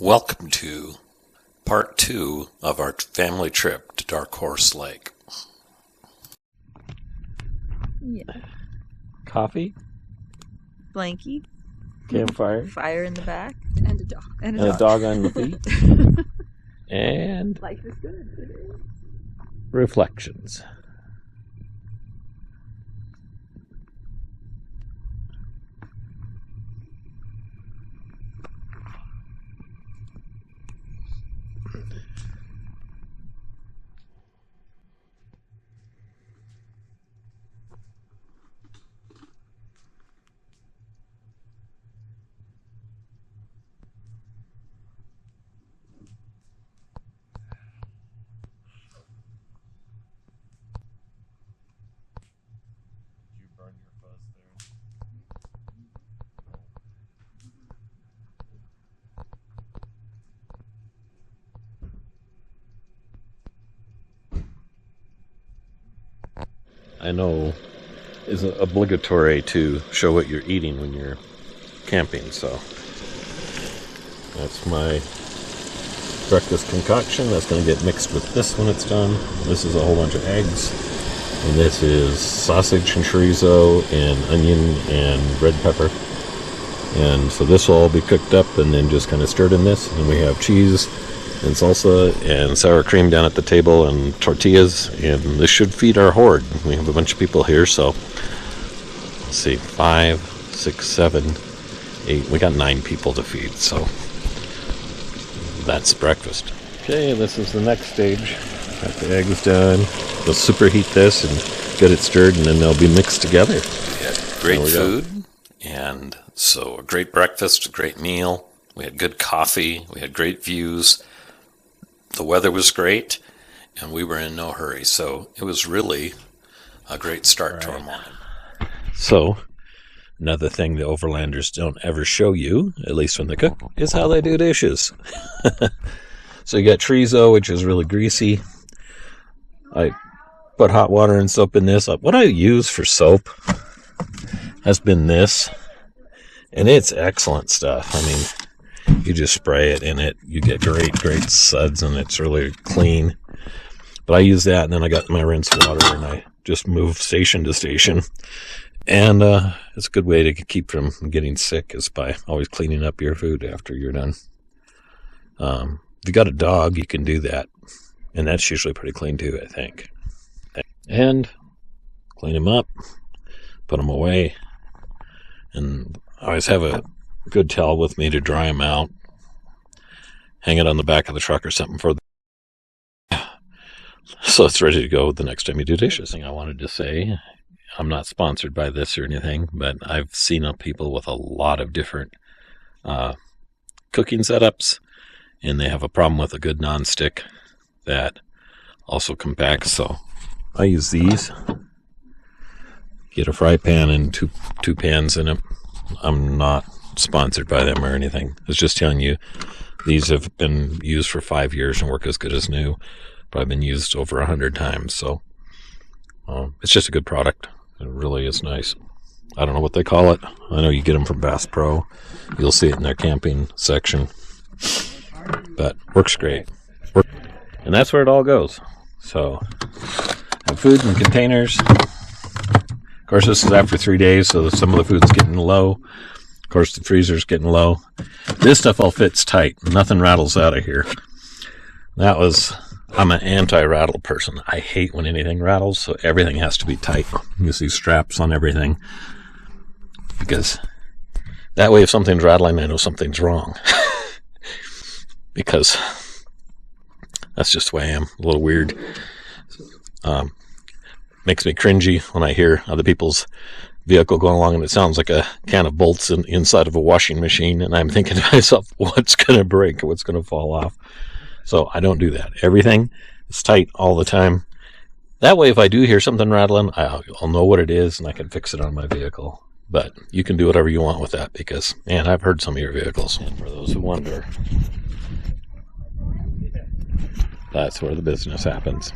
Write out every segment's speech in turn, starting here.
Welcome to part 2 of our family trip to Darkhorse Lake. Yeah. Coffee, Blankie, campfire, fire in the back, And a dog. and and a dog on the feet, and Life is good. reflections. I know it's obligatory to show what you're eating when you're camping, so that's my breakfast concoction. That's going to get mixed with this when it's done. This is a whole bunch of eggs, and this is sausage and chorizo and onion and red pepper. And so this will all be cooked up and then just kind of stirred in this. And we have cheese and salsa and sour cream down at the table and tortillas, and this should feed our horde. We have a bunch of people here, so let's see, 5, 6, 7, 8. We got 9 people to feed, so that's breakfast. Okay, this is the next stage. Got the eggs done. We'll superheat this and get it stirred, and then they'll be mixed together. We had great food, and so a great breakfast, a great meal. We had good coffee, we had great views. The weather was great, and we were in no hurry, so it was really a great start to our morning. So, another thing the overlanders don't ever show you, at least when they cook, is how they do dishes. So you got chorizo, which is really greasy. I put hot water and soap in this. What I use for soap has been this, and it's excellent stuff. I mean, you just spray it in it, you get great suds, and it's really clean. But I use that, and then I got my rinse water, and I just move station to station. And it's a good way to keep from getting sick is by always cleaning up your food after you're done. If you got a dog, you can do that, and that's usually pretty clean too, I think. And clean them up, put them away, and I always have a good towel with me to dry them out. Hang it on the back of the truck or something so it's ready to go the next time you do dishes. Thing I wanted to say, I'm not sponsored by this or anything, but I've seen people with a lot of different cooking setups, and they have a problem with a good nonstick that also compacts. So I use these. Get a fry pan and two pans in it. I'm not sponsored by them or anything. I was just telling you, these have been used for 5 years and work as good as new. Probably been used over 100 times, so it's just a good product. It really is nice. I don't know what they call it. I know you get them from Bass Pro. You'll see it in their camping section, but works great. And that's where it all goes. So have food in containers. Of course, this is after 3 days, so some of the food's getting low. Of course, the freezer's getting low. This stuff all fits tight. Nothing rattles out of here. I'm an anti-rattle person. I hate when anything rattles, so everything has to be tight. You see straps on everything. Because that way, if something's rattling, I know something's wrong. Because that's just the way I am. A little weird. Makes me cringy when I hear other people's vehicle going along and it sounds like a can of bolts inside of a washing machine, and I'm thinking to myself, what's going to break? What's going to fall off? So I don't do that. Everything is tight all the time. That way, if I do hear something rattling, I'll know what it is and I can fix it on my vehicle. But you can do whatever you want with that because, man, I've heard some of your vehicles. And for those who wonder, that's where the business happens.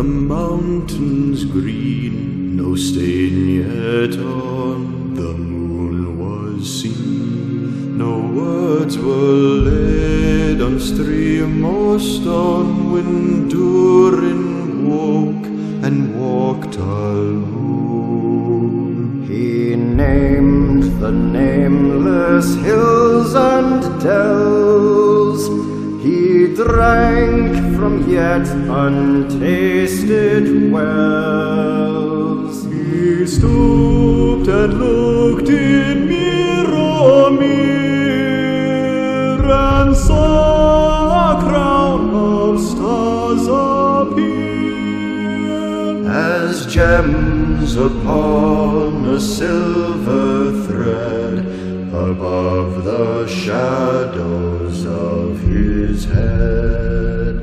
the mountains green, no stain yet on the moon was seen. No words were laid on stream or stone when Durin woke and walked alone. He named the nameless hills and dells. He drank from yet untasted wells. He stooped and looked in Mirror and saw a crown of stars appear as gems upon a silver thread above the shadows of his head.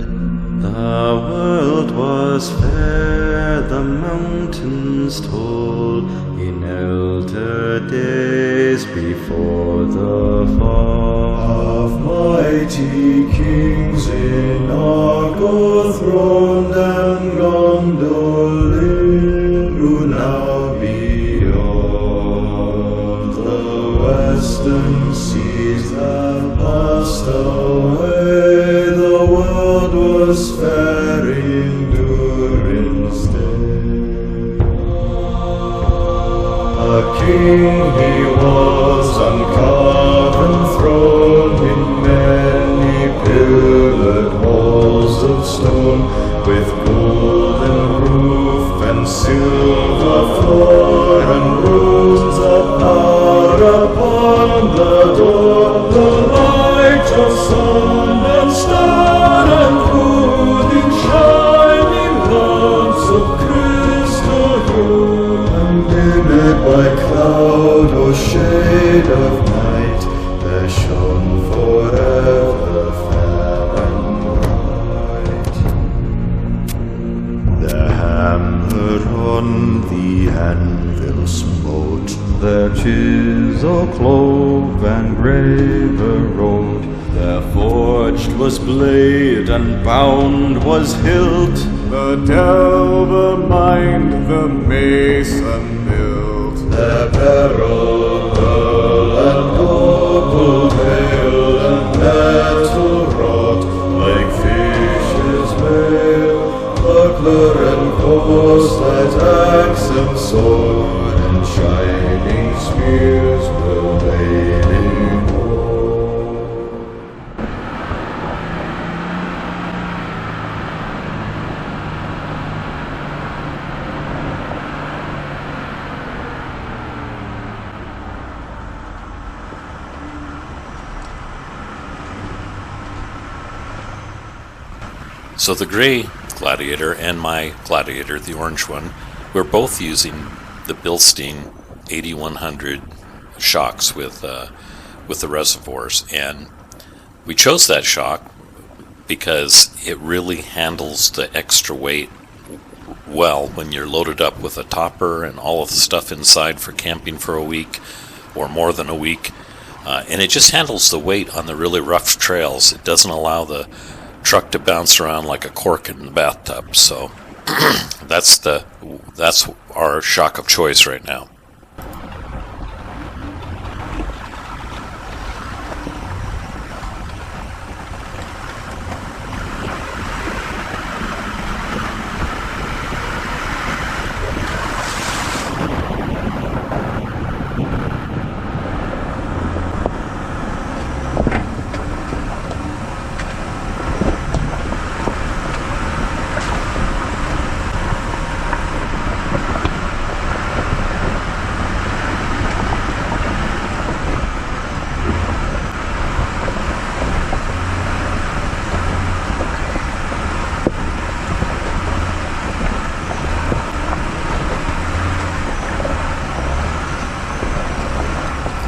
The world was fair, the mountains tall, in elder days before the fall of mighty kings in Argo throned and Gondolin, who now beyond the western seas have passed away. The world was fair in Durin's day. A king he was on carven throne in many pillared halls of stone, with golden roof and silver floor and runes of power upon the door. The light of sun and star and wood in shining lamps of crystal hue, unlimit by cloud or shade of night, there shone forever fair and bright. The hammer on the anvil smote, their chisel clove and graver wrote. Their forged was blade and bound was hilt, the delver mined, the mason built. Their beryl, pearl, and opal veil and metal wrought, like fishes' mail, buckler and corselet, axe and sword, and shining spears were laid in So the gray Gladiator and my Gladiator, the orange one, we're both using the Bilstein 8100 shocks with the reservoirs, and we chose that shock because it really handles the extra weight well when you're loaded up with a topper and all of the stuff inside for camping for a week or more than a week, and it just handles the weight on the really rough trails. It doesn't allow the truck to bounce around like a cork in the bathtub. So that's our shock of choice right now.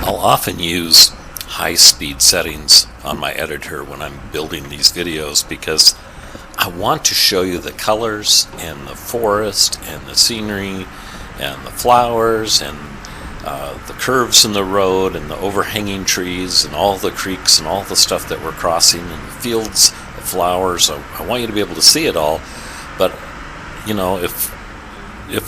I'll often use high-speed settings on my editor when I'm building these videos because I want to show you the colors and the forest and the scenery and the flowers and the curves in the road and the overhanging trees and all the creeks and all the stuff that we're crossing and the fields of flowers. I want you to be able to see it all, but you know, if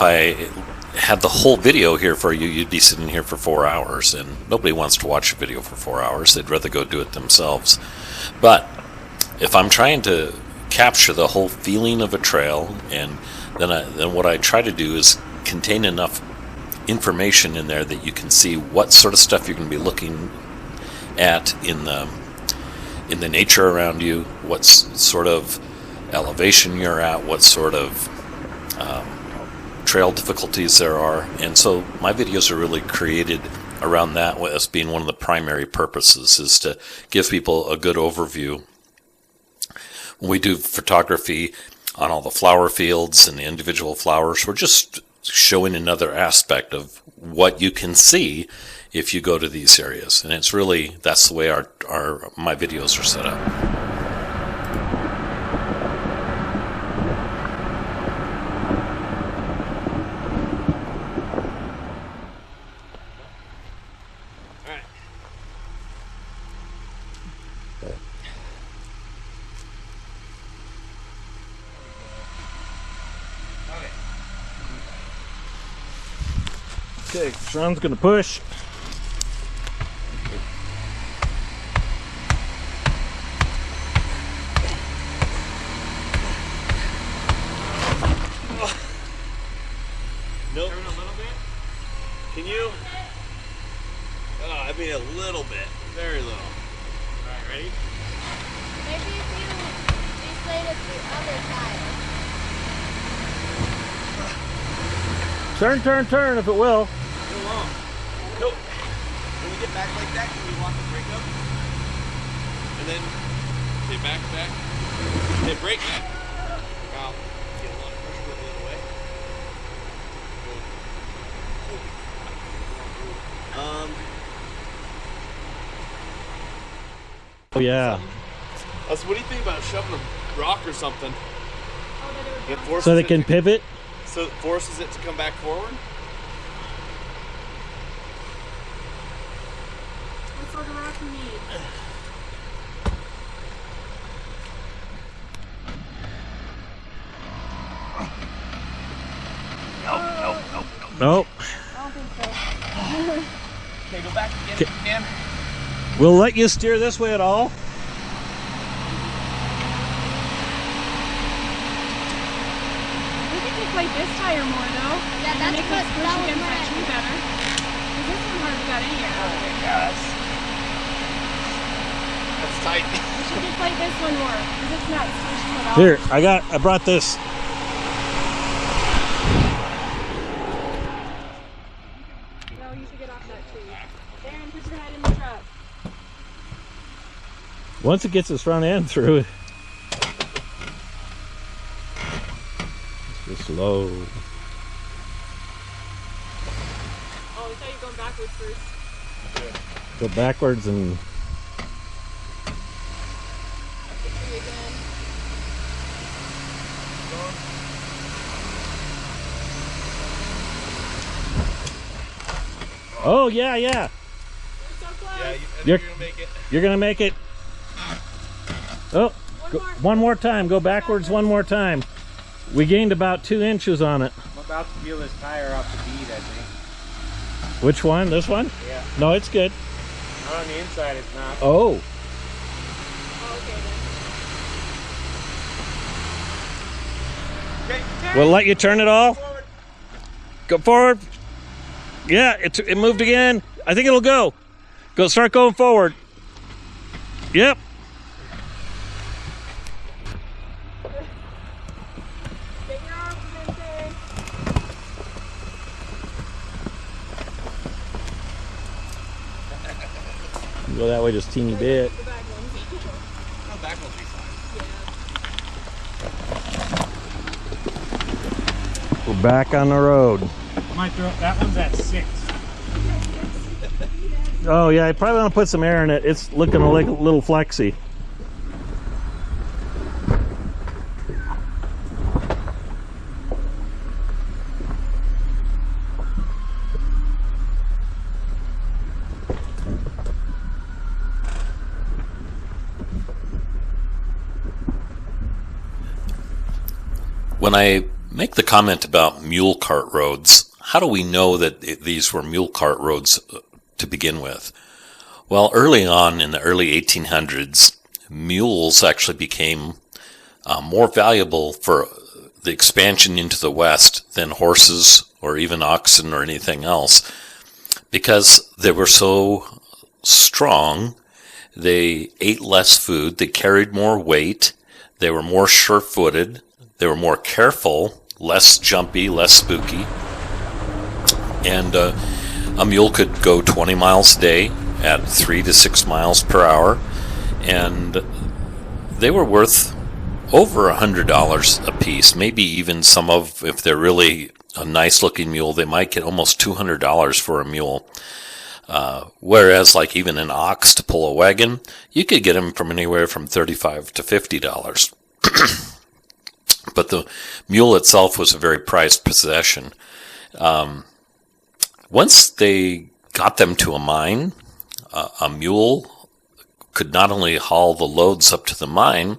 I had the whole video here for you, you'd be sitting here for 4 hours, and nobody wants to watch a video for 4 hours. They'd rather go do it themselves. But if I'm trying to capture the whole feeling of a trail, and then what I try to do is contain enough information in there that you can see what sort of stuff you're going to be looking at in the nature around you, what sort of elevation you're at, what sort of trail difficulties there are. And so my videos are really created around that as being one of the primary purposes, is to give people a good overview. When we do photography on all the flower fields and the individual flowers, we're just showing another aspect of what you can see if you go to these areas. And it's really, that's the way my videos are set up. Okay, Sean's gonna push. Nope. Turn a little bit? Can you? I mean a little bit. Very little. Alright, ready? Maybe if you deflated the other tire. Turn if it will. Go long. Nope. When you get back like that, can you walk the brake up? And then, okay, back. Okay, brake back. Wow. Get a lot of pressure with the other way. Oh yeah. So what do you think about shoving a rock or something? It forces So they it can to- pivot. So it forces it to come back forward? What sort of rock you need? Nope. I don't think so. Okay, go back and get it if you can. We'll let you steer this way at all. We could deflate this tire more though. Yeah, that's and it what could push that was against my that tree idea. better. Because this one hardly got any air out of it. That's tight. We should deflate this one more because it's not squished at all. Here, I brought this. No, you should get off that tree. Darren, put your head in the truck. Once it gets its front end through it. Just slow. Oh, we thought you were going backwards first. Go backwards and Tree again. oh yeah. You're so close. Yeah, I think You're- you're gonna make it. You're gonna make it. Oh, One go, more. one more time. Go backwards one more time. We gained about 2 inches on it. I'm about to feel this tire off the bead, I think. Which one? This one? Yeah. No, it's good. Not on the inside, it's not. Oh, Oh, okay then. Okay, we'll let you turn it all. forward. Go forward. Yeah, it moved again. I think it'll go. Start going forward. Yep. Get your arms in there. Go that way just a teeny bit. The back ones. No, back will be fine. We're back on the road. I might throw that one's at 6. Oh yeah, I probably want to put some air in it. It's looking like a little flexy. When I make the comment about mule cart roads. How do we know that these were mule cart roads to begin with? Well, early on in the early 1800s, mules actually became more valuable for the expansion into the West than horses or even oxen or anything else, because they were so strong. They ate less food, they carried more weight, they were more sure-footed, they were more careful, less jumpy, less spooky, and a mule could go 20 miles a day at 3 to 6 miles per hour, and they were worth over $100 a piece. Maybe even if they're really a nice looking mule, they might get almost $200 for a mule. Whereas like even an ox to pull a wagon, you could get them from anywhere from $35 to $50. But the mule itself was a very prized possession. Once they got them to a mine, a mule could not only haul the loads up to the mine,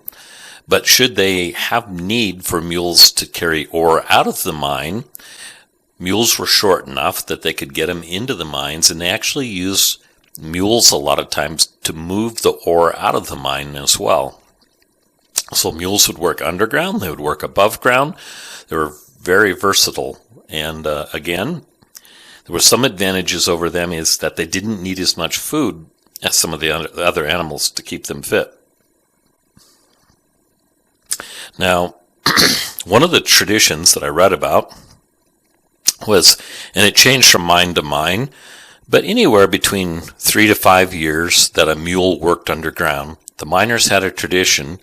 but should they have need for mules to carry ore out of the mine, mules were short enough that they could get them into the mines, and they actually used mules a lot of times to move the ore out of the mine as well. So mules would work underground, they would work above ground, they were very versatile, and again, there were some advantages over them is that they didn't need as much food as some of the other animals to keep them fit. Now, one of the traditions that I read about was, and it changed from mine to mine, but anywhere between 3 to 5 years that a mule worked underground, the miners had a tradition,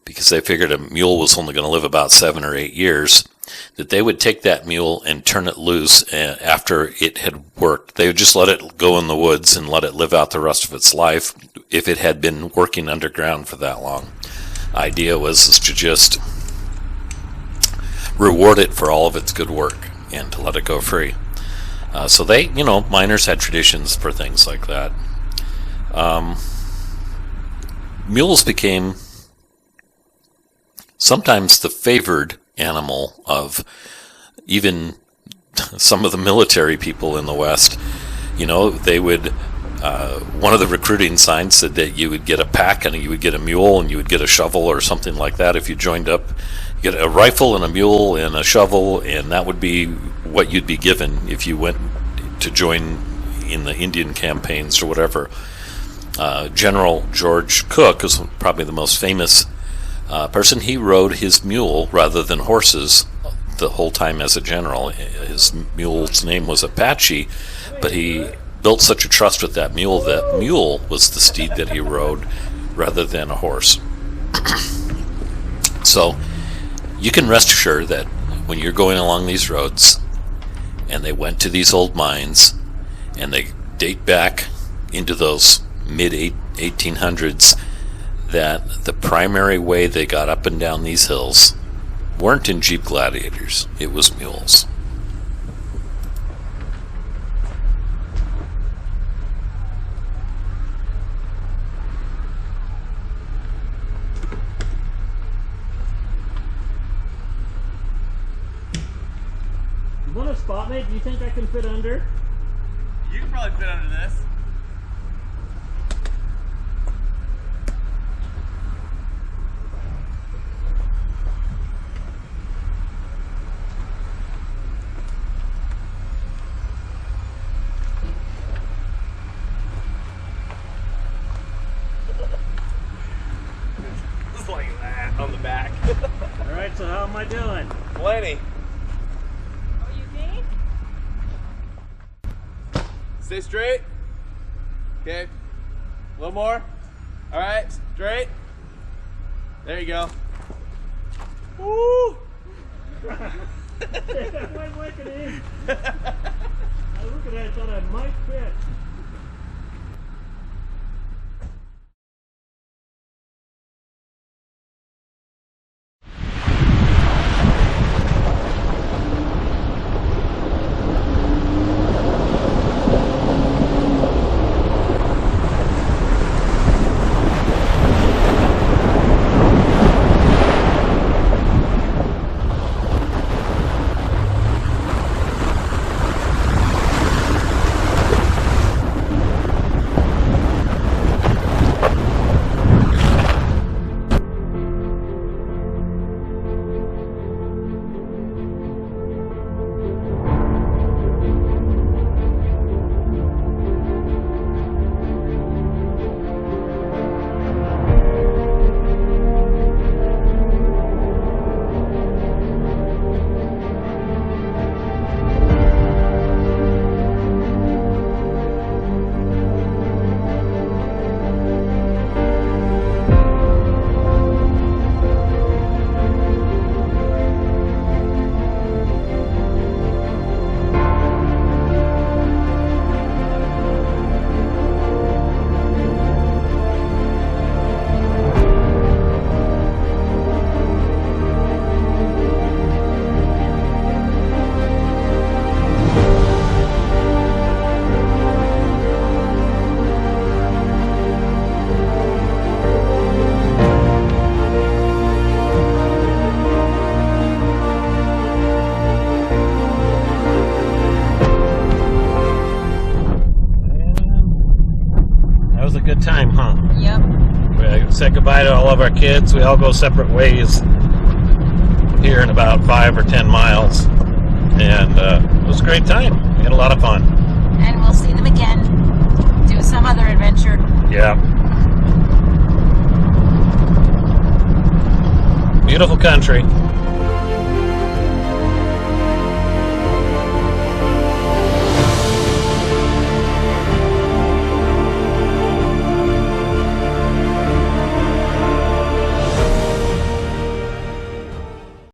because they figured a mule was only going to live about 7 or 8 years, that they would take that mule and turn it loose after it had worked. They would just let it go in the woods and let it live out the rest of its life if it had been working underground for that long. Idea was to just reward it for all of its good work and to let it go free. So they, miners had traditions for things like that. Mules became sometimes the favored animal of even some of the military people in the West. They would, one of the recruiting signs said that you would get a pack and you would get a mule and you would get a shovel or something like that if you joined up. You get a rifle and a mule and a shovel, and that would be what you'd be given if you went to join in the Indian campaigns or whatever. General George Cook is probably the most famous person. He rode his mule rather than horses the whole time as a general. His mule's name was Apache, but he built such a trust with that mule was the steed that he rode rather than a horse. So you can rest assured that when you're going along these roads and they went to these old mines and they date back into those mid-1800s, that the primary way they got up and down these hills weren't in Jeep Gladiators, it was mules. You want a spot, mate? Do you think I can fit under? You can probably fit under this. Just like that on the back. Alright, so how am I doing? Plenty. Are you okay? Stay straight. Okay. A little more. All right. Straight. There you go. Woo! That went like an inch. I look at that, I thought I might fit. time, huh? Yep. We said goodbye to all of our kids. We all go separate ways here in about 5 or 10 miles. And it was a great time. We had a lot of fun. And we'll see them again. Do some other adventure. Yeah. Beautiful country.